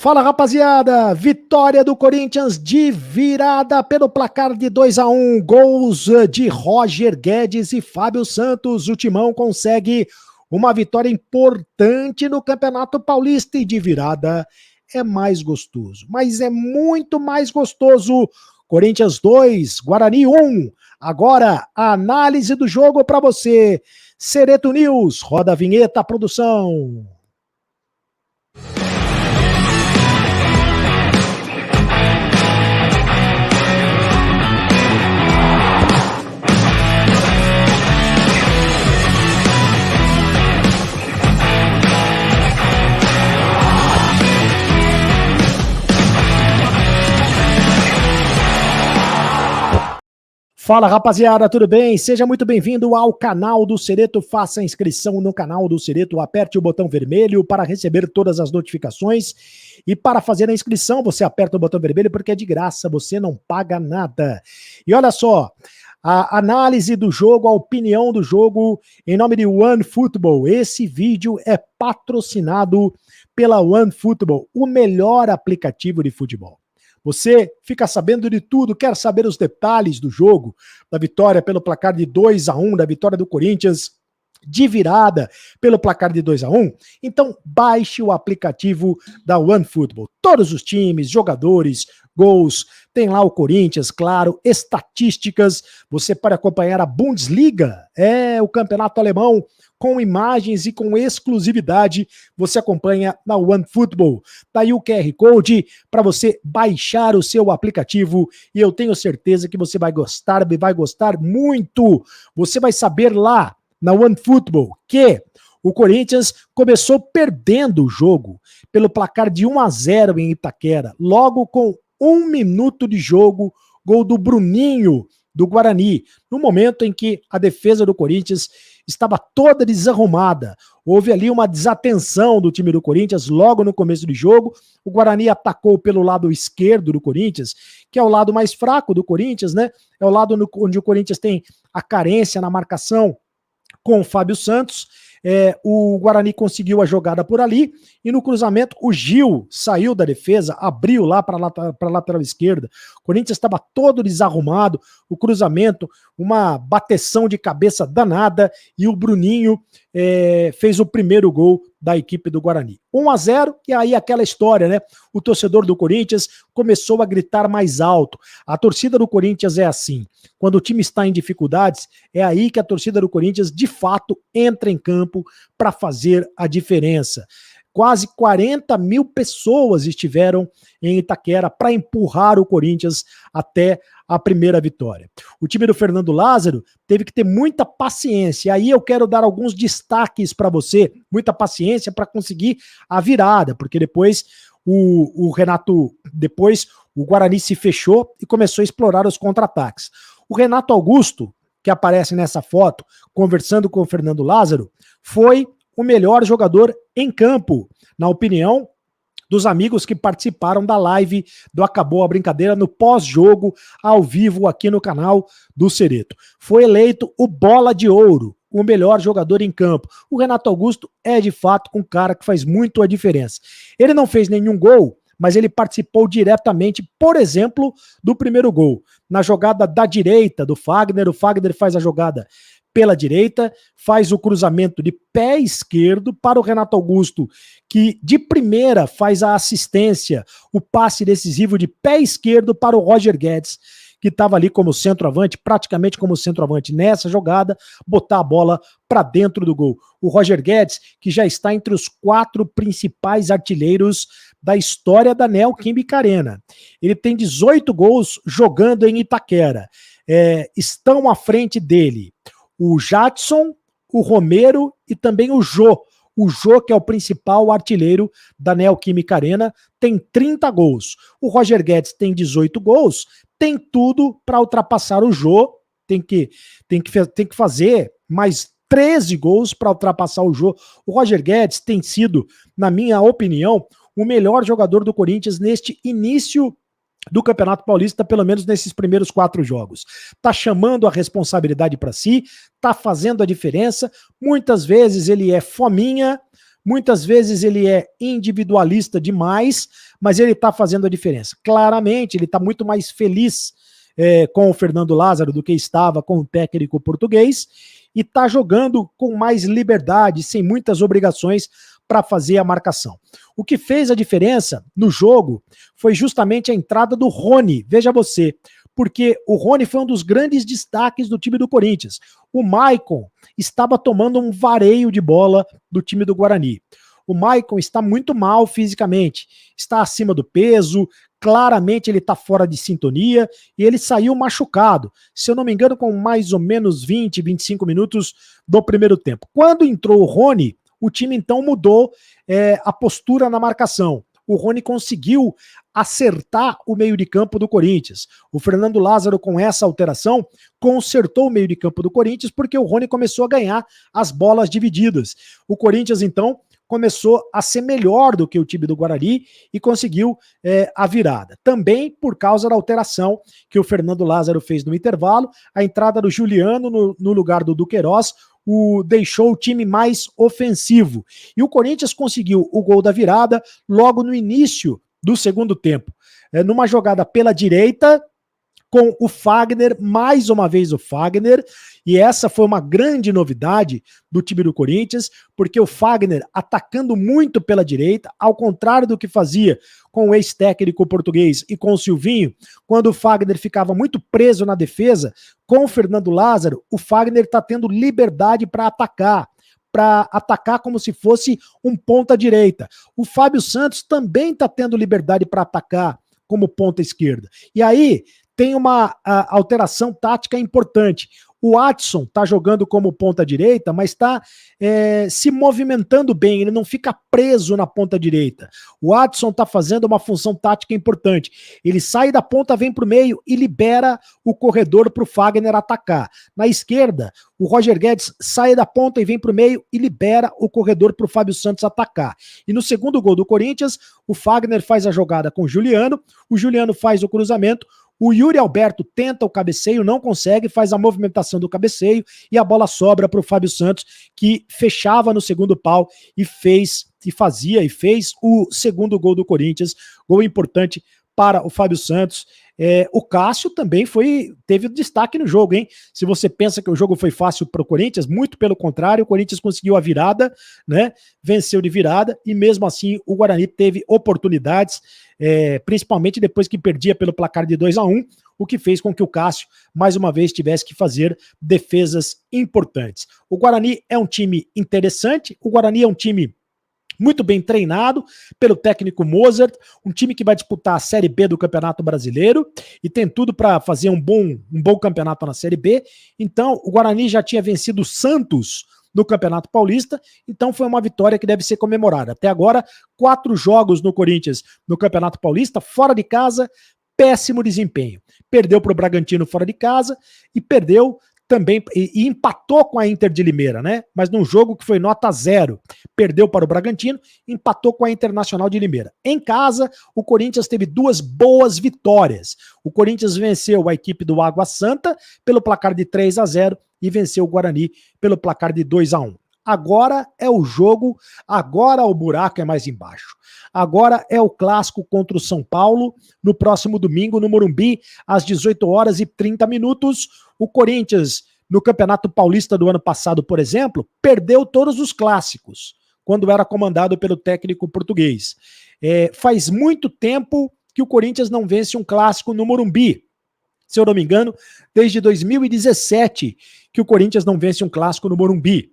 Fala, rapaziada, vitória do Corinthians de virada pelo placar de 2-1, gols de Roger Guedes e Fábio Santos. O Timão consegue uma vitória importante no Campeonato Paulista e de virada é mais gostoso, mas é muito mais gostoso. Corinthians 2, Guarani 1. Agora a análise do jogo para você. Sereto News, roda a vinheta, produção. Fala, rapaziada, tudo bem? Seja muito bem-vindo ao canal do Sereto. Faça a inscrição no canal do Sereto, aperte o botão vermelho para receber todas as notificações. E para fazer a inscrição, você aperta o botão vermelho porque é de graça, você não paga nada. E olha só, a análise do jogo, a opinião do jogo em nome de OneFootball. Esse vídeo é patrocinado pela OneFootball, o melhor aplicativo de futebol. Você fica sabendo de tudo, quer saber os detalhes do jogo, da vitória pelo placar de 2-1, da vitória do Corinthians de virada pelo placar de 2-1? Então baixe o aplicativo da OneFootball. Todos os times, jogadores, gols, tem lá o Corinthians, claro, estatísticas, você pode acompanhar a Bundesliga, o campeonato alemão, com imagens e com exclusividade, você acompanha na OneFootball. Daí o QR Code para você baixar o seu aplicativo e eu tenho certeza que você vai gostar muito. Você vai saber lá na OneFootball que o Corinthians começou perdendo o jogo pelo placar de 1-0 em Itaquera, logo com 1 minuto de jogo, gol do Bruninho, do Guarani, no momento em que a defesa do Corinthians estava toda desarrumada. Houve ali uma desatenção do time do Corinthians logo no começo do jogo. O Guarani atacou pelo lado esquerdo do Corinthians, que é o lado mais fraco do Corinthians, né? É o lado onde o Corinthians tem a carência na marcação com o Fábio Santos. O Guarani conseguiu a jogada por ali e no cruzamento o Gil saiu da defesa, abriu lá para a lateral esquerda. O Corinthians estava todo desarrumado, o cruzamento, uma bateção de cabeça danada e o Bruninho fez o primeiro gol da equipe do Guarani. 1-0 e aí aquela história, né? O torcedor do Corinthians começou a gritar mais alto. A torcida do Corinthians é assim. Quando o time está em dificuldades, é aí que a torcida do Corinthians de fato entra em campo para fazer a diferença. Quase 40 mil pessoas estiveram em Itaquera para empurrar o Corinthians até a primeira vitória. O time do Fernando Lázaro teve que ter muita paciência. Aí eu quero dar alguns destaques para você, muita paciência para conseguir a virada, porque depois o Guarani se fechou e começou a explorar os contra-ataques. O Renato Augusto, que aparece nessa foto, conversando com o Fernando Lázaro, foi o melhor jogador em campo, na opinião dos amigos que participaram da live do Acabou a Brincadeira no pós-jogo, ao vivo aqui no canal do Sereto. Foi eleito o Bola de Ouro, o melhor jogador em campo. O Renato Augusto é de fato um cara que faz muito a diferença. Ele não fez nenhum gol, mas ele participou diretamente, por exemplo, do primeiro gol. Na jogada da direita do Fagner, o Fagner faz a jogada pela direita, faz o cruzamento de pé esquerdo para o Renato Augusto, que de primeira faz a assistência, o passe decisivo de pé esquerdo para o Roger Guedes, que estava ali como centroavante, praticamente como centroavante nessa jogada, botar a bola para dentro do gol. O Roger Guedes, que já está entre os 4 principais artilheiros da história da Neoquímica Arena. Ele tem 18 gols jogando em Itaquera. Estão à frente dele o Jadson, o Romero e também o Jô. O Jô, que é o principal artilheiro da Neoquímica Arena, tem 30 gols. O Roger Guedes tem 18 gols, tem tudo para ultrapassar o Jô, tem que fazer mais 13 gols para ultrapassar o Jô. O Roger Guedes tem sido, na minha opinião, o melhor jogador do Corinthians neste início do Campeonato Paulista, pelo menos nesses primeiros 4 jogos. Tá chamando a responsabilidade para si, tá fazendo a diferença. Muitas vezes ele é fominha, Muitas vezes ele é individualista demais, mas ele está fazendo a diferença. Claramente, ele está muito mais feliz com o Fernando Lázaro do que estava com o técnico português e está jogando com mais liberdade, sem muitas obrigações para fazer a marcação. O que fez a diferença no jogo foi justamente a entrada do Rony. Veja você, porque o Rony foi um dos grandes destaques do time do Corinthians. O Maicon estava tomando um vareio de bola do time do Guarani. O Maicon está muito mal fisicamente, está acima do peso, claramente ele está fora de sintonia e ele saiu machucado, se eu não me engano, com mais ou menos 20, 25 minutos do primeiro tempo. Quando entrou o Rony, o time então mudou a postura na marcação. O Rony conseguiu acertar o meio de campo do Corinthians. O Fernando Lázaro, com essa alteração, consertou o meio de campo do Corinthians porque o Rony começou a ganhar as bolas divididas. O Corinthians, então, começou a ser melhor do que o time do Guarani e conseguiu a virada. Também por causa da alteração que o Fernando Lázaro fez no intervalo, a entrada do Juliano no lugar do Duqueiroz, deixou o time mais ofensivo. E o Corinthians conseguiu o gol da virada logo no início do segundo tempo. Numa jogada pela direita, com o Fagner, mais uma vez o Fagner, e essa foi uma grande novidade do time do Corinthians, porque o Fagner atacando muito pela direita, ao contrário do que fazia com o ex-técnico português e com o Silvinho, quando o Fagner ficava muito preso na defesa, com o Fernando Lázaro, o Fagner está tendo liberdade para atacar como se fosse um ponta-direita. O Fábio Santos também está tendo liberdade para atacar como ponta-esquerda. E aí tem uma alteração tática importante. O Watson está jogando como ponta-direita, mas está se movimentando bem, ele não fica preso na ponta-direita. O Watson está fazendo uma função tática importante. Ele sai da ponta, vem para o meio e libera o corredor para o Fagner atacar. Na esquerda, o Roger Guedes sai da ponta e vem para o meio e libera o corredor para o Fábio Santos atacar. E no segundo gol do Corinthians, o Fagner faz a jogada com o Juliano faz o cruzamento, o Yuri Alberto tenta o cabeceio, não consegue, faz a movimentação do cabeceio e a bola sobra para o Fábio Santos, que fechava no segundo pau e fez o segundo gol do Corinthians, gol importante para o Fábio Santos. O Cássio também teve destaque no jogo, hein? Se você pensa que o jogo foi fácil para o Corinthians, muito pelo contrário, o Corinthians conseguiu a virada, né? Venceu de virada e mesmo assim o Guarani teve oportunidades, principalmente depois que perdia pelo placar de 2-1, o que fez com que o Cássio, mais uma vez, tivesse que fazer defesas importantes. O Guarani é um time interessante, o Guarani é um time muito bem treinado pelo técnico Mozart, um time que vai disputar a Série B do Campeonato Brasileiro e tem tudo para fazer um bom campeonato na Série B. Então, o Guarani já tinha vencido o Santos no Campeonato Paulista, então foi uma vitória que deve ser comemorada. Até agora, 4 jogos no Corinthians no Campeonato Paulista, fora de casa, péssimo desempenho. Perdeu para o Bragantino fora de casa e perdeu também, e empatou com a Inter de Limeira, né? Mas num jogo que foi nota 0. Perdeu para o Bragantino, empatou com a Internacional de Limeira. Em casa, o Corinthians teve 2 boas vitórias. O Corinthians venceu a equipe do Água Santa pelo placar de 3-0 e venceu o Guarani pelo placar de 2-1. Agora é o jogo, agora o buraco é mais embaixo. Agora é o clássico contra o São Paulo, no próximo domingo, no Morumbi, às 18h30. O Corinthians, no Campeonato Paulista do ano passado, por exemplo, perdeu todos os clássicos, quando era comandado pelo técnico português. Faz muito tempo que o Corinthians não vence um clássico no Morumbi. Se eu não me engano, desde 2017 que o Corinthians não vence um clássico no Morumbi.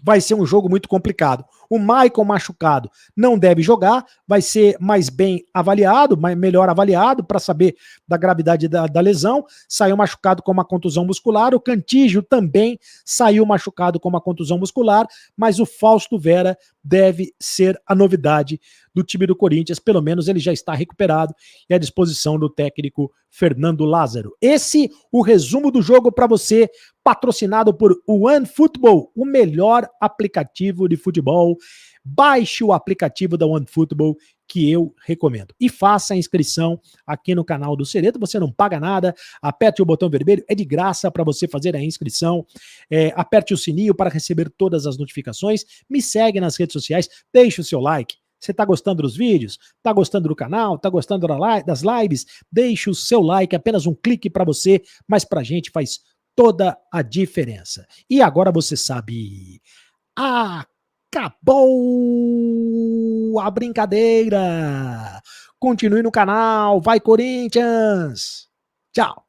Vai ser um jogo muito complicado. O Maicon machucado não deve jogar, vai ser mais bem avaliado, melhor avaliado para saber da gravidade da lesão. Saiu machucado com uma contusão muscular. O Cantígio também saiu machucado com uma contusão muscular, mas o Fausto Vera deve ser a novidade do time do Corinthians. Pelo menos ele já está recuperado e à disposição do técnico Fernando Lázaro. Esse o resumo do jogo para você, patrocinado por OneFootball, o melhor aplicativo de futebol. Baixe o aplicativo da OneFootball que eu recomendo. E faça a inscrição aqui no canal do Sereto, você não paga nada, aperte o botão vermelho, é de graça para você fazer a inscrição, aperte o sininho para receber todas as notificações, me segue nas redes sociais, deixe o seu like. Você está gostando dos vídeos? Está gostando do canal? Está gostando das lives? Deixe o seu like, apenas um clique para você, mas para a gente faz toda a diferença. E agora você sabe, acabou a brincadeira! Continue no canal, vai Corinthians! Tchau!